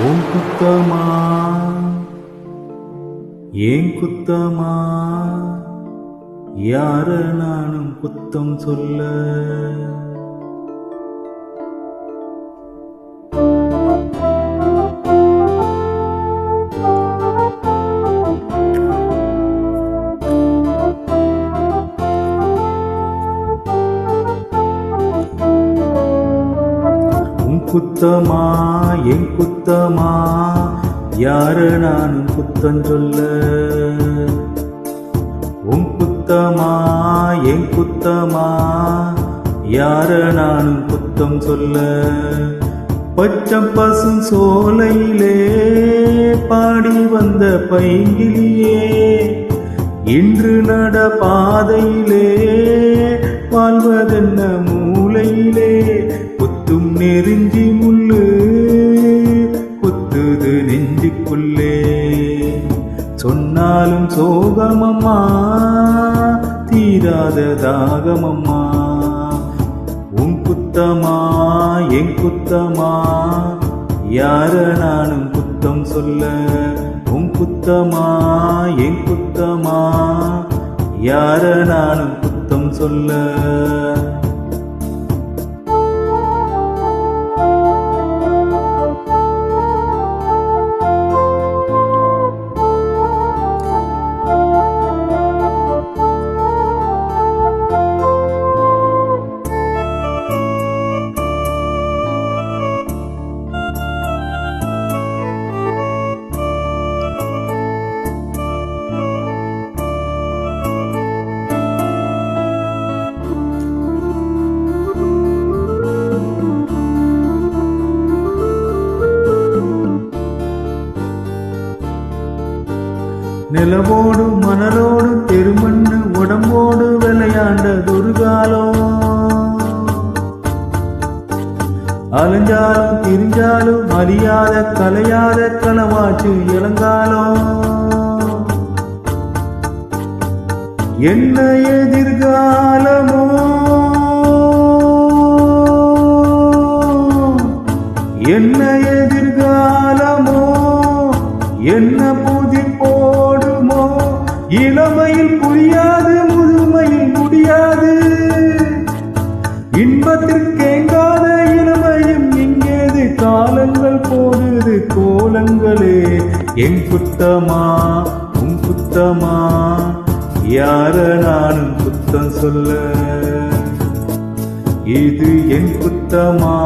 உன் குத்தமா ஏன் குத்தமா யார நானும் குத்தம் சொல்ல குத்தமா என் குத்தமா யார நானும் குத்தம் சொல்ல உன் குத்தமா என் குத்தமா யார நானும் குத்தம் சொல்ல பச்சை பசும் சோலையிலே பாடி வந்த பைங்கிலியே இன்று நட பாதையிலே வாழ்வதென்ன மூலையிலே குத்தும் நெருஞ்சி முள்ளு குத்துது நெஞ்சுக்குள்ளே சொன்னாலும் சோகமம்மா தீராத தாகமம்மா உன் குத்தமா என் குத்தமா யார நானும் குத்தம் சொல்ல உன் குத்தமா என் குத்தமா யார நானும் குத்தம் சொல்ல நிலவோடு மணலோடு தெருமண்ணு உடம்போடு விளையாண்டதொரு காலம் அலைஞ்சாலும் திரிஞ்சாலும் அறியாத கலையாத களவாச்சு இளங்காலம் என்ன எதிர்காலமோ என்ன எதிர்காலமோ என்ன புதி போடுமோ இளமையில் புரியாது முதுமையில் முடியாது இன்பத்திற்கேங்காத இளமையும் இங்கேது காலங்கள் போடுது கோலங்களே என் குத்தமா உன் குத்தமா யார நானும் குத்தம் சொல்ல இது என் குத்தமா